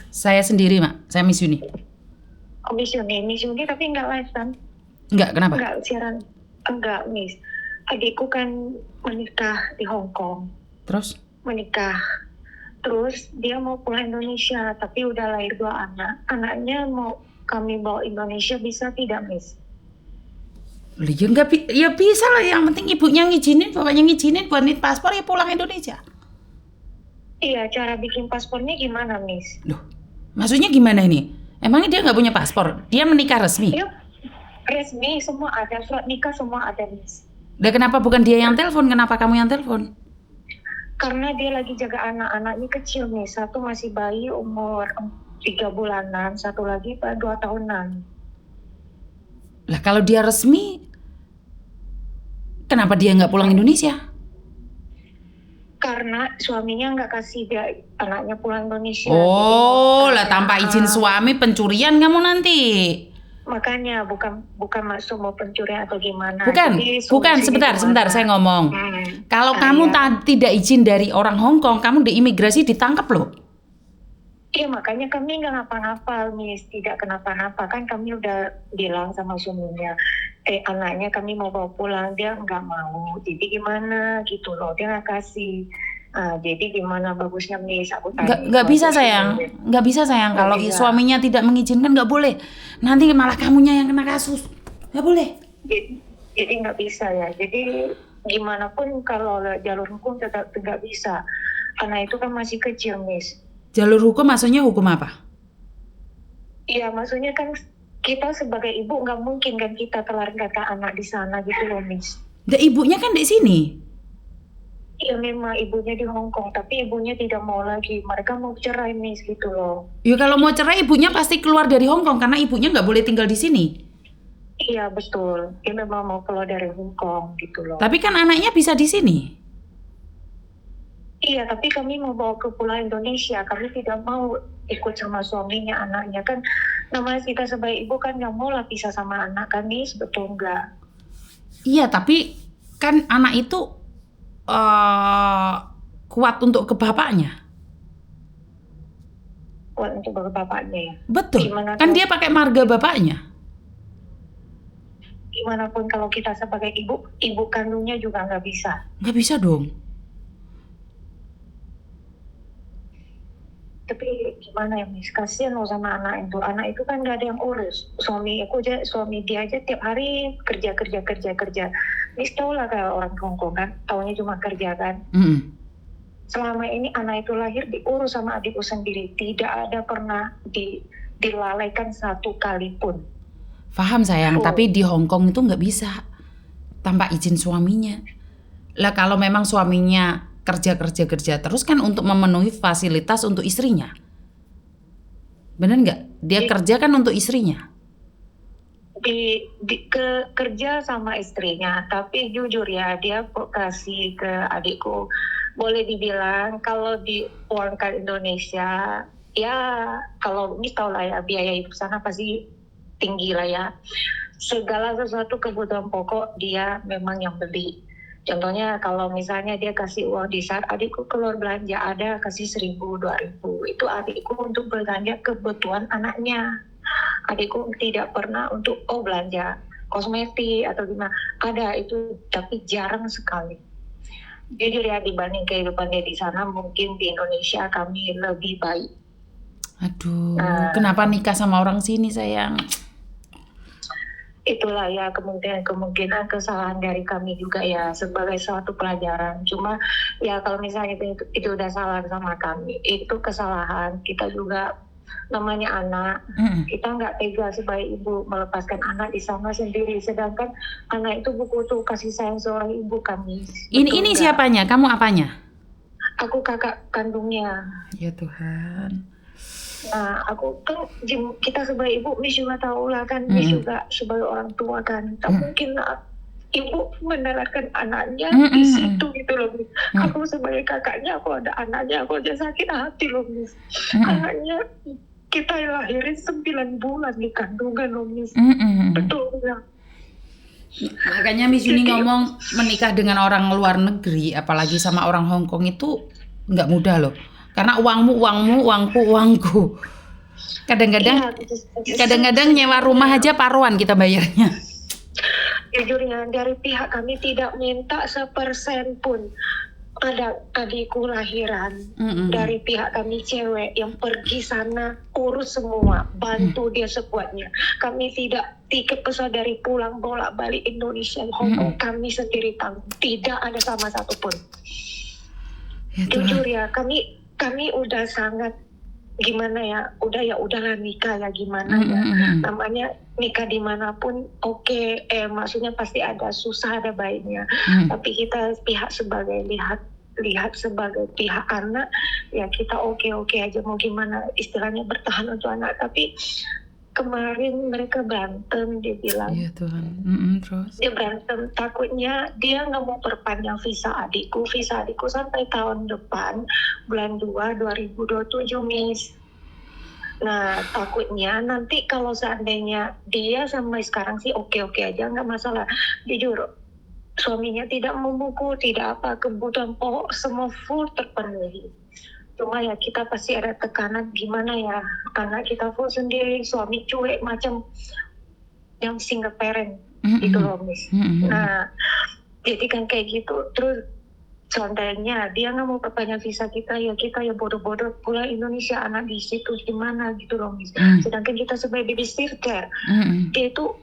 Saya sendiri, Mak. Saya Miss Yuni. Oh, Miss Yuni tapi nggak live kan? Enggak, kenapa? Nggak siaran. Enggak, Miss. Adikku kan menikah di Hong Kong. Terus? Menikah. Terus dia mau pulang Indonesia, tapi udah lahir 2 anak. Anaknya mau kami bawa Indonesia, bisa tidak, Miss? Loh, ya enggak ya bisa lah, yang penting ibunya ngizinin, bapaknya ngizinin buat nit paspor ya pulang Indonesia. Iya, cara bikin paspornya gimana, Miss? Loh, maksudnya gimana ini? Emangnya dia nggak punya paspor? Dia menikah resmi? Yuk, resmi semua ada, surat nikah semua ada, Miss. Lah kenapa bukan dia yang telepon? Kenapa kamu yang telepon? Karena dia lagi jaga anak-anaknya kecil, Miss. Satu masih bayi umur 3 bulanan, satu lagi 2 tahunan. Lah kalau dia resmi, kenapa dia nggak pulang Indonesia? Karena suaminya nggak kasih dia anaknya pulang Indonesia. Oh, lah tanpa izin suami pencurian kamu nanti. Makanya bukan maksud mau pencurian atau gimana. Bukan, sebentar saya ngomong. Kalau kamu tidak izin dari orang Hong Kong, kamu di imigrasi ditangkap loh. Iya, makanya kami nggak ngapa-ngapa, Miss. Tidak kenapa-napa. Kan kami udah bilang sama suaminya, anaknya kami mau bawa pulang, dia nggak mau. Jadi gimana gitu loh, dia nggak kasih. Jadi gimana bagusnya, Miss? Aku tanya. Nggak bisa sayang. Kalau suaminya tidak mengizinkan nggak boleh. Nanti malah kamunya yang kena kasus. Nggak boleh. Jadi nggak bisa ya. Jadi gimana pun kalau jalur hukum tetap nggak bisa. Anak itu kan masih kecil, Miss. Jalur hukum maksudnya hukum apa? Iya, maksudnya kan kita sebagai ibu nggak mungkin kan kita keluarga anak di sana gitu loh, Miss. Ibunya kan di sini. Iya, memang ibunya di Hong Kong, tapi ibunya tidak mau lagi. Mereka mau cerai, Miss, gitu loh. Ya kalau mau cerai ibunya pasti keluar dari Hong Kong karena ibunya nggak boleh tinggal di sini. Iya, betul. Dia memang mau keluar dari Hong Kong gitu loh. Tapi kan anaknya bisa di sini. Iya, tapi kami mau bawa ke pulau Indonesia. Kami tidak mau ikut sama suaminya, anaknya. Kan namanya kita sebagai ibu kan nggak mau lah pisah sama anak kami, betul nggak? Iya, tapi kan anak itu kuat untuk ke bapaknya. Kuat untuk ke bapaknya ya? Betul, kan dia pakai marga bapaknya. Gimana pun kalau kita sebagai ibu kandungnya juga nggak bisa. Nggak bisa dong. Tapi gimana ya, Miss, kasihan loh sama anak itu kan nggak ada yang urus. Suami dia aja tiap hari kerja. Miss tahu lah kayak orang Hongkong kan, taunya cuma kerja kan. Selama ini anak itu lahir diurus sama adikku sendiri, tidak ada pernah dilalaikan satu kali pun. Paham sayang, tapi di Hong Kong itu nggak bisa tanpa izin suaminya. Lah kalau memang suaminya kerja terus kan untuk memenuhi fasilitas untuk istrinya. Bener nggak? Dia kerja kan untuk istrinya. Kerja sama istrinya, tapi jujur ya dia kasih ke adikku. Boleh dibilang kalau pulang ke Indonesia, ya kalau ini tau lah ya biaya hidup sana pasti tinggi lah ya. Segala sesuatu kebutuhan pokok dia memang yang beli. Contohnya kalau misalnya dia kasih uang di saat adikku keluar belanja, ada kasih 1.000, 2.000. Itu adikku untuk belanja kebutuhan anaknya. Adikku tidak pernah untuk belanja kosmetik atau gimana. Ada itu, tapi jarang sekali. Jujur ya, dibanding kehidupan dia di sana, mungkin di Indonesia kami lebih baik. Aduh, kenapa nikah sama orang sini sayang? Itulah ya kemungkinan kesalahan dari kami juga ya, sebagai suatu pelajaran. Cuma ya kalau misalnya itu udah salah sama kami, itu kesalahan. Kita juga namanya anak, kita nggak tega sebagai ibu melepaskan anak di sana sendiri, sedangkan anak itu butuh kasih sayang seorang ibu kami. Ini siapanya? Kamu apanya? Aku kakak kandungnya. Ya Tuhan. Nah, aku kan kita sebagai ibu, Miss juga tahu lah kan, Miss juga sebagai orang tua kan, tak mungkin ibu mendaratkan anaknya di situ gitu loh, Miss. Aku sebagai kakaknya, aku ada anaknya, aku aja sakit hati loh, Miss. Anaknya kita lahirin 9 bulan di kandungan loh, Miss. Betul ya. Makanya Miss Yuni ngomong menikah dengan orang luar negeri, apalagi sama orang Hong Kong itu nggak mudah loh. Karena uangmu, uangku. Kadang-kadang Iya, kadang-kadang nyewa rumah aja paruan kita bayarnya. jujurnya dari pihak kami tidak minta 1% pun. Ada adikku lahiran dari pihak kami cewek yang pergi sana urus semua, bantu dia sekuatnya. Kami tidak tiket pesawat dari pulang bolak-balik Indonesia, Hong Kong kami sendiri tanggung. Tidak ada sama satu pun. Ya Jujur Tuhan. ya, kami udah sangat gimana ya, udahlah nikah ya gimana ya. Namanya nikah dimanapun oke, maksudnya pasti ada susah ada baiknya. Tapi kita pihak sebagai lihat sebagai pihak anak ya kita oke aja, mau gimana istilahnya bertahan untuk anak. Tapi kemarin mereka berantem, dia bilang. Iya Tuhan. Terus? Dia berantem, takutnya dia nggak mau perpanjang visa adikku sampai tahun depan bulan 2 2027 Miss. Nah takutnya nanti kalau seandainya dia sampai sekarang sih oke aja, nggak masalah. Jujur suaminya tidak memukul, tidak apa, kebutuhan pokok semua full terpenuhi. Cuma ya kita pasti ada tekanan gimana ya, anak kita full sendiri, suami cuek macam yang single parent gitu loh Miss. Nah jadi kan kayak gitu. Terus seandainya dia nggak mau perpanjang visa kita ya bodoh-bodoh pulang Indonesia, anak di situ gimana gitu loh Miss. Sedangkan kita sebagai babysitter, dia itu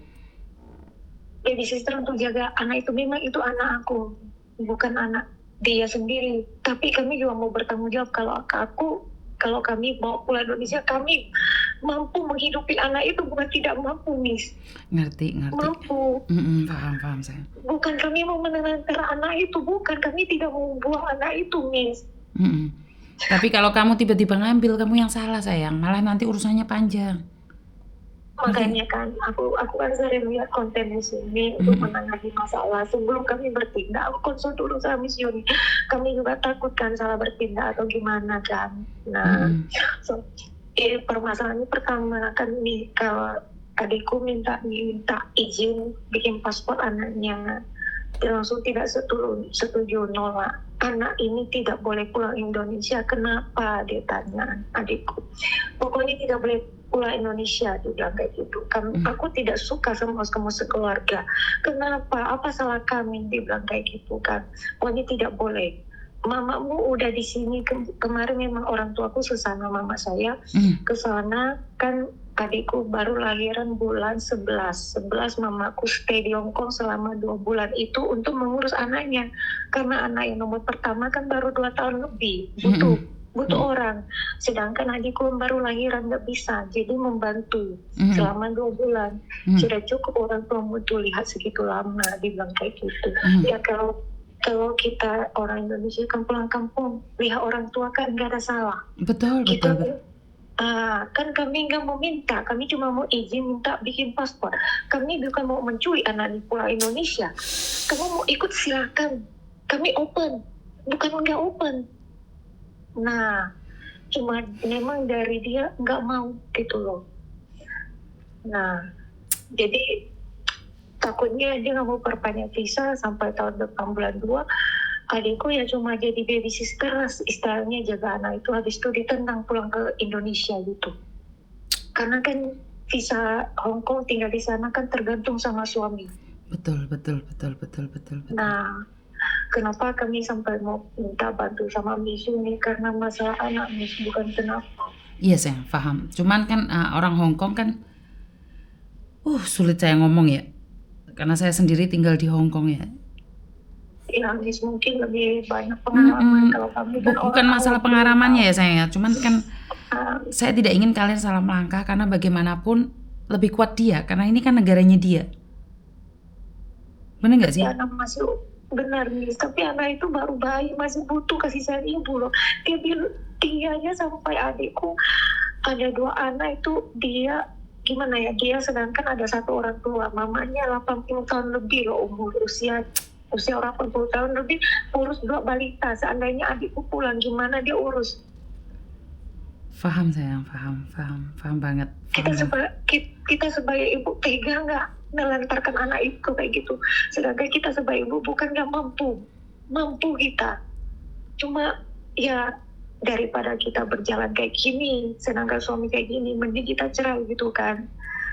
babysitter untuk jaga anak itu, memang itu anak aku, bukan anak dia sendiri. Tapi kami juga mau bertanggung jawab kalau kami bawa pulang Indonesia, kami mampu menghidupi anak itu, bukan tidak mampu Miss. Ngerti. Mampu. Paham saya. Bukan kami mau menelantar anak itu, bukan, kami tidak mau buang anak itu Miss. Tapi kalau kamu tiba-tiba ngambil, kamu yang salah sayang, malah nanti urusannya panjang. Makanya kan aku kan sering lihat konten di sini untuk menangani masalah. Sebelum kami bertindak, aku konsul dulu sama Miss Yuni. Kami juga takut kan salah bertindak atau gimana kan. Nah, permasalahannya pertama kan nih, kalau adikku minta izin bikin paspor anaknya, dia langsung tidak setuju, nolak. Anak ini tidak boleh pulang Indonesia. Kenapa? Dia tanya adikku. Pokoknya tidak boleh pulang Indonesia, dia bilang kayak gitu. Aku tidak suka sama kamu sekeluarga. Kenapa? Apa salah kami? Dia bilang kayak gitu kan. Pokoknya tidak boleh. Mamamu udah di sini. Kemarin memang orang tuaku sesana mama saya ke sana kan. Adikku baru lahiran bulan 11 mamaku stay di Hong Kong selama 2 bulan itu untuk mengurus anaknya. Karena anak yang nomor pertama kan baru 2 tahun lebih, butuh orang. Sedangkan adikku baru lahiran nggak bisa, jadi membantu selama 2 bulan. Sudah cukup orang tua mutu lihat segitu lama, dibilang kayak gitu. Ya kalau kita orang Indonesia kan pulang kampung, lihat orang tua kan nggak ada salah. Betul. Kan kami nggak mau minta, kami cuma mau izin minta bikin paspor. Kami bukan mau mencuri anak di pulau Indonesia. Kamu mau ikut silakan, kami open, bukan nggak open. Nah, cuma memang dari dia nggak mau gitu loh. Nah, jadi takutnya dia nggak mau perpanjang visa sampai tahun depan bulan 2. Adikku ya cuma jadi babysitter, istilahnya jaga anak itu, habis itu ditendang pulang ke Indonesia gitu. Karena kan visa Hong Kong tinggal di sana kan tergantung sama suami. Betul. Nah, kenapa kami sampai mau minta bantu sama Miss Yuni, karena masalah anak Miss, bukan kenapa. Iya sayang, paham. Cuman kan orang Hong Kong kan sulit saya ngomong ya, karena saya sendiri tinggal di Hong Kong ya. Ya Miss mungkin lebih banyak pengalaman. Kalau kami kan bukan masalah pengalamannya ya sayang, cuman kan saya tidak ingin kalian salah melangkah, karena bagaimanapun lebih kuat dia, karena ini kan negaranya dia. Benar nggak sih? Anak masih benar Miss, tapi anak itu baru bayi, masih butuh kasih sayang ibu loh. Dianya sampai adikku ada 2 anak itu dia gimana ya, dia sedangkan ada 1 orang tua, mamanya 80 tahun lebih loh umur, usia orang 80 tahun lebih, urus 2 balita. Seandainya adikku pulang gimana dia urus? Paham sayang, paham banget. Kita sebagai ibu tega nggak melantarkan anak itu kayak gitu? Sedangkan kita sebagai ibu bukan nggak mampu kita. Cuma ya daripada kita berjalan kayak gini, sedangkan suami kayak gini, mending kita cerai gitu kan.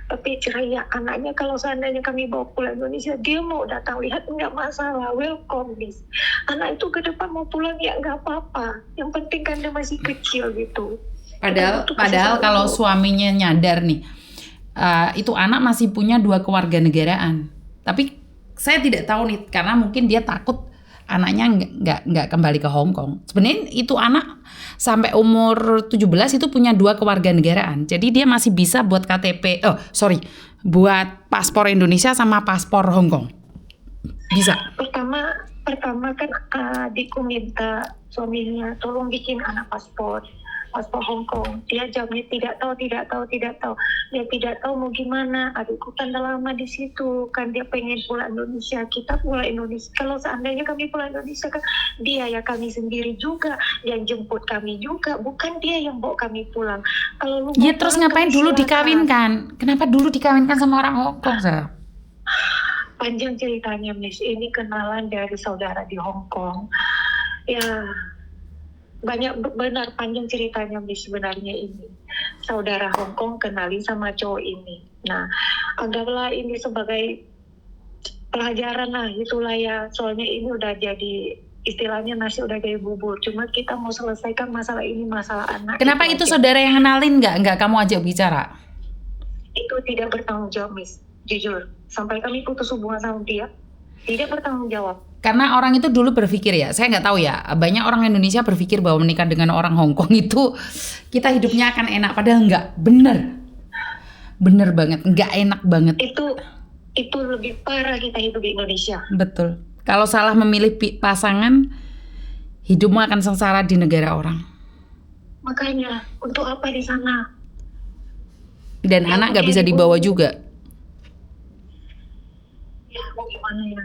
Tapi cerai ya anaknya, kalau seandainya kami bawa pulang Indonesia, dia mau datang lihat nggak masalah, welcome Miss. Anak itu ke depan mau pulang ya nggak apa-apa, yang penting kan dia masih kecil gitu. Padahal kalau suaminya nyadar nih, itu anak masih punya 2 kewarganegaraan. Tapi saya tidak tahu nih, karena mungkin dia takut anaknya nggak kembali ke Hong Kong. Sebenarnya itu anak sampai umur 17 itu punya 2 kewarganegaraan. Jadi dia masih bisa buat buat paspor Indonesia sama paspor Hong Kong. Bisa. Pertama kan adikku minta suaminya tolong bikin anak paspor Hong Kong. Dia jawabnya tidak tahu. Dia tidak tahu mau gimana. Adikku kan udah lama di situ, kan dia pengen pulang Indonesia. Kita pulang Indonesia. Kalau seandainya kami pulang Indonesia kan dia ya kami sendiri juga yang jemput kami juga, bukan dia yang bawa kami pulang. Kalau lu ya terus ngapain dulu dikawinkan? Kenapa dulu dikawinkan sama orang Hong Kong, Sah? Panjang ceritanya, Miss. Ini kenalan dari saudara di Hong Kong. Ya, banyak benar panjang ceritanya Miss sebenarnya ini. Saudara Hong Kong kenalin sama cowok ini. Nah, anggaplah ini sebagai pelajaran lah, itulah ya. Soalnya ini udah jadi istilahnya nasi udah jadi bubur. Cuma kita mau selesaikan masalah ini, masalah anak. Kenapa itu saudara yang kenalin nggak kamu ajak bicara? Itu tidak bertanggung jawab, Miss. Jujur, sampai kami putus hubungan sama dia, tidak bertanggung jawab. Karena orang itu dulu berpikir ya, saya nggak tahu ya, banyak orang Indonesia berpikir bahwa menikah dengan orang Hong Kong itu kita hidupnya akan enak, padahal nggak. Bener banget, nggak enak banget. Itu lebih parah kita hidup di Indonesia. Betul. Kalau salah memilih pasangan, hidupmu akan sengsara di negara orang. Makanya untuk apa di sana? Dan anak nggak bisa dibawa juga. Ya mau gimana ya?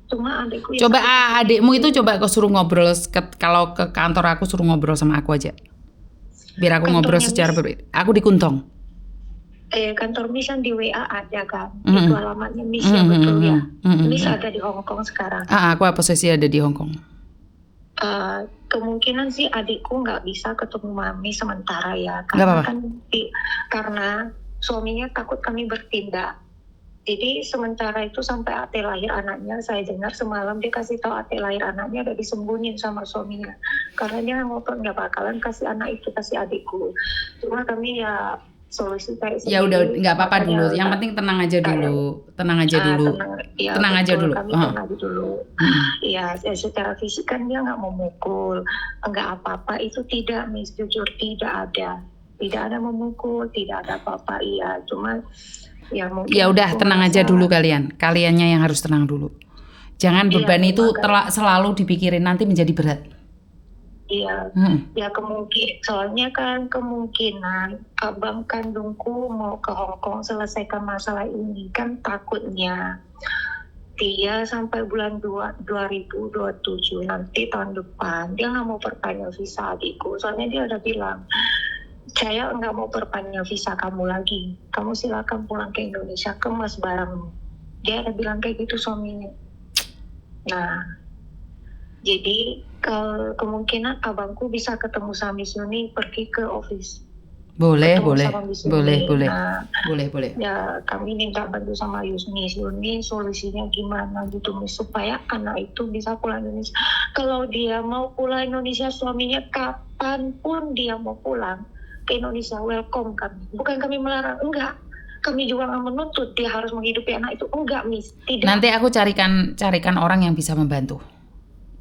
Cuma adikku. Coba adikmu itu coba kau suruh ngobrol kalau ke kantor aku, suruh ngobrol sama aku aja. Biar aku ngobrol secara berbeda. Aku di Kuntong. Kantor Miss kan di WA ada kan. Itu alamatnya Miss ya, betul ya. Miss ada di Hong Kong sekarang. Aku posisi ada di Hong Kong. Kemungkinan sih adikku nggak bisa ketemu mami sementara ya. Karena suaminya takut kami bertindak. Jadi sementara itu sampai akte lahir anaknya, saya dengar semalam dia kasih tahu akte lahir anaknya ada disembunyiin sama suaminya. Karena dia nggak bakalan kasih anak itu, kasih adikku. Cuma kami ya solusi kayak ya udah nggak apa-apa dulu. Yang penting tenang aja dulu. Tenang aja dulu. Kami tenang aja dulu. Iya, secara fisik kan dia nggak mau mukul, nggak apa-apa. Itu tidak, Miss, jujur tidak ada memukul, tidak ada apa-apa. Iya, cuma ya udah tenang aja dulu kaliannya yang harus tenang dulu. Jangan beban itu selalu dipikirin, nanti menjadi berat. Iya, ya soalnya kan kemungkinan abang kandungku mau ke Hong Kong selesaikan masalah ini, kan takutnya dia sampai bulan 2027 nanti tahun depan dia nggak mau perpanjang visa adikku. Soalnya dia udah bilang, saya nggak mau perpanjang visa kamu lagi. Kamu silakan pulang ke Indonesia, kemas barangmu. Dia ada bilang kayak gitu suaminya. Nah, jadi kemungkinan abangku bisa ketemu sama Miss Yuni pergi ke office. Boleh. Nah, boleh. Ya kami minta bantu sama Miss Yuni solusinya gimana gitu, Miss, supaya anak itu bisa pulang Indonesia. Kalau dia mau pulang Indonesia, suaminya kapanpun dia mau pulang ke Indonesia, welcome kami. Bukan kami melarang, enggak. Kami juga nggak menuntut dia harus menghidupi anak itu, enggak, Miss. Tidak. Nanti aku carikan orang yang bisa membantu.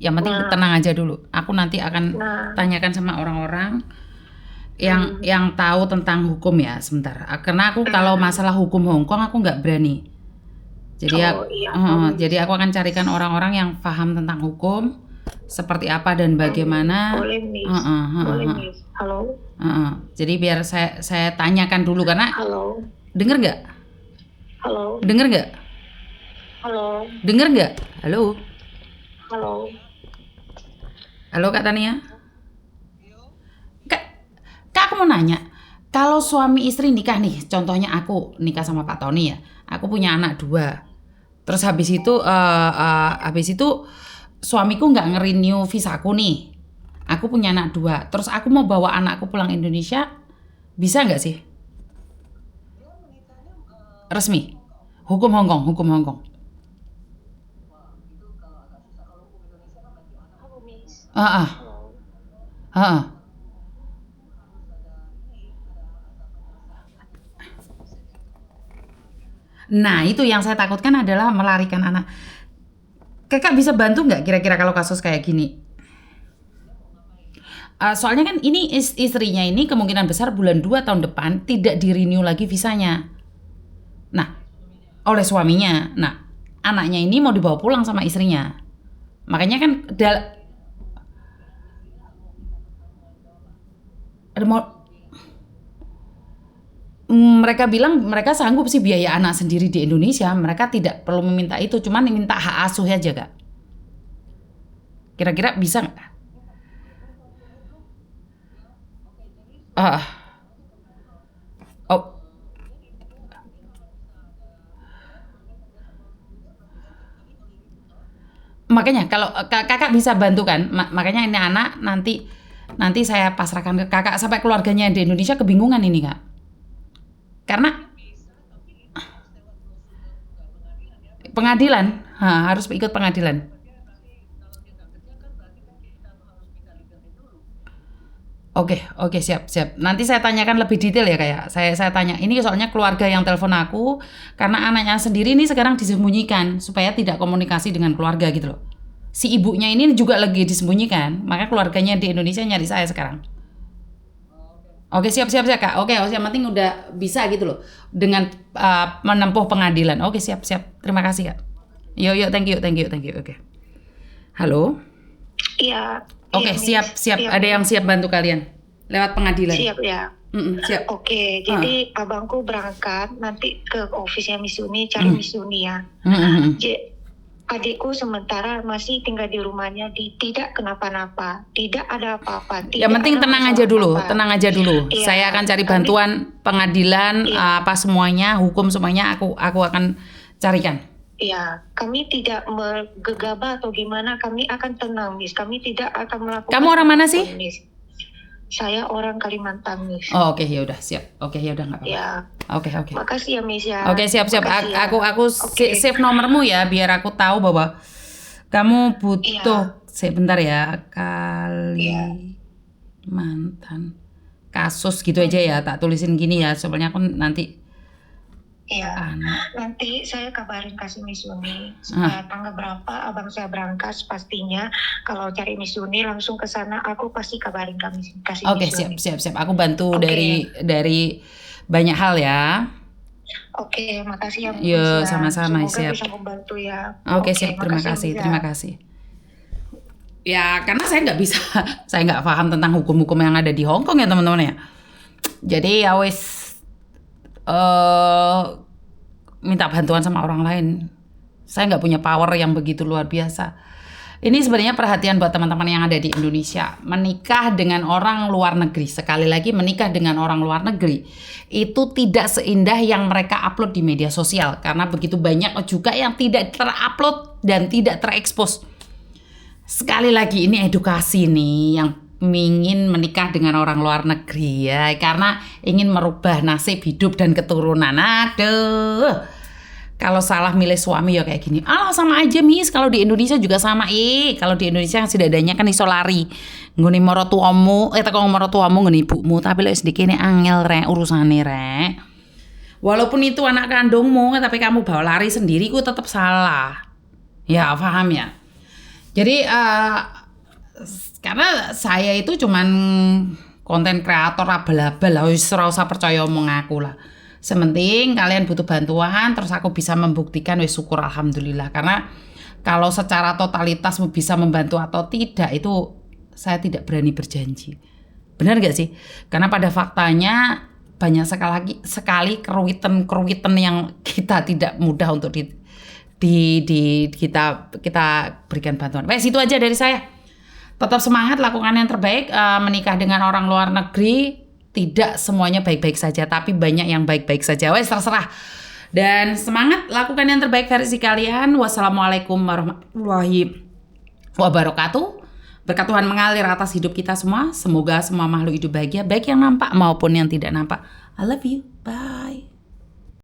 Yang penting tenang aja dulu. Aku nanti akan tanyakan sama orang-orang yang tahu tentang hukum ya, sebentar. Karena aku kalau masalah hukum Hong Kong aku nggak berani. Jadi jadi aku akan carikan orang-orang yang paham tentang hukum, seperti apa dan bagaimana. Boleh, Miss. Boleh, Miss. Halo. Jadi biar saya tanyakan dulu karena. Halo. Dengar nggak? Halo. Dengar nggak? Halo. Dengar nggak? Halo. Halo. Halo Kak Tania. Kak aku mau nanya. Kalau suami istri nikah nih, contohnya aku nikah sama Pak Tony ya. Aku punya anak 2. Terus habis itu suamiku nggak nge-renew visaku nih. Aku punya anak 2. Terus aku mau bawa anakku pulang Indonesia, bisa nggak sih? Resmi. Hukum Hong Kong, hukum Hong Kong. Oh, Miss. Ah, ah, Oh, ah, ah. Nah, itu yang saya takutkan adalah melarikan anak. Kakak bisa bantu nggak kira-kira kalau kasus kayak gini? Soalnya kan ini istrinya ini kemungkinan besar bulan 2 tahun depan tidak di-renew lagi visanya. Nah, oleh suaminya. Nah, anaknya ini mau dibawa pulang sama istrinya. Makanya kan mereka bilang mereka sanggup sih biaya anak sendiri di Indonesia. Mereka tidak perlu meminta itu, cuman minta hak asuh aja, Kak. Kira-kira bisa nggak? Ah, oh, makanya kalau kakak bisa bantu kan, makanya ini anak nanti saya pasrahkan ke kakak sampai keluarganya di Indonesia kebingungan ini, Kak. Karena pengadilan, harus ikut pengadilan. Oke, siap. Nanti saya tanyakan lebih detail ya, kayak saya tanya. Ini soalnya keluarga yang telepon aku karena anaknya sendiri ini sekarang disembunyikan supaya tidak komunikasi dengan keluarga gitu loh. Si ibunya ini juga lagi disembunyikan, maka keluarganya di Indonesia nyari saya sekarang. Oke, siap Kak. Oke, yang penting udah bisa gitu loh dengan menempuh pengadilan. Oke, siap. Terima kasih, Kak. Yo, thank you. Oke. Halo. iya. Oke, Iya, siap. Miss. Iya, Ada yang siap bantu kalian lewat pengadilan. siap ya. Siap. Oke, jadi abangku berangkat nanti ke ofisnya Miss Uni cari Miss Uni ya. Adikku sementara masih tinggal di rumahnya, tidak kenapa-napa, tidak ada apa-apa. Yang penting tenang aja dulu. Iya, Saya akan cari bantuan pengadilan, apa semuanya, hukum semuanya aku akan carikan. Iya, kami tidak gegabah atau gimana, kami akan tenang, Miss. Kami tidak akan melakukan. Kamu orang mana sih? Miss. Saya orang Kalimantan, Miss. Oh, oke, ya udah siap. Oke, ya udah nggak apa-apa. Ya. Oke. Makasih ya, Miss ya. Oke, siap. Makasih ya. Aku save nomormu ya biar aku tahu bahwa kamu butuh. Sebentar ya, Kalimantan. Kasus gitu aja ya, tak tulisin gini ya. Soalnya aku nanti Iya, nanti saya kabarin kasih Miss Uni tanggal berapa abang saya berangkat pastinya. Kalau cari Miss Uni langsung ke sana, aku pasti kabarin kasih Miss Uni. Oke, siap. Aku bantu dari banyak hal ya. Oke, makasih ya. Yo, sama-sama. Semoga siap. bisa membantu ya. Oke, siap. Terima kasih. Ya, karena saya nggak bisa, saya nggak paham tentang hukum-hukum yang ada di Hong Kong ya teman-teman ya. Jadi ya wes minta bantuan sama orang lain. Saya nggak punya power yang begitu luar biasa. Ini sebenarnya perhatian buat teman-teman yang ada di Indonesia. Menikah dengan orang luar negeri. Sekali lagi, menikah dengan orang luar negeri itu tidak seindah yang mereka upload di media sosial. Karena begitu banyak juga yang tidak terupload dan tidak terekspos. Sekali lagi, ini edukasi nih yang ingin menikah dengan orang luar negeri ya, karena ingin merubah nasib hidup dan keturunan. Aduh, kalau salah milih suami ya kayak gini. Sama aja Miss, kalau di Indonesia juga sama. Kalau di Indonesia setidaknya kan iso lari nggone maratuamu, teko maratuamu nggone ibumu, tapi lek sedikit ini angel rek urusane rek. Walaupun itu anak kandungmu, tapi kamu bawa lari sendiri, ku tetap salah. Ya paham ya. Jadi karena saya itu cuman konten kreator abal-abal lah, ora usah percaya omong aku lah. Sementing kalian butuh bantuan, terus aku bisa membuktikan, wis syukur alhamdulillah. Karena kalau secara totalitas bisa membantu atau tidak itu saya tidak berani berjanji. Benar gak sih? Karena pada faktanya banyak sekali keruwitan yang kita tidak mudah untuk kita berikan bantuan. Baik, itu aja dari saya. Tetap semangat, lakukan yang terbaik. Menikah dengan orang luar negeri tidak semuanya baik-baik saja, tapi banyak yang baik-baik saja. Wes terserah. Dan semangat, lakukan yang terbaik versi kalian. Wassalamualaikum warahmatullahi wabarakatuh. Berkat Tuhan mengalir atas hidup kita semua. Semoga semua makhluk hidup bahagia, baik yang nampak maupun yang tidak nampak. I love you. Bye.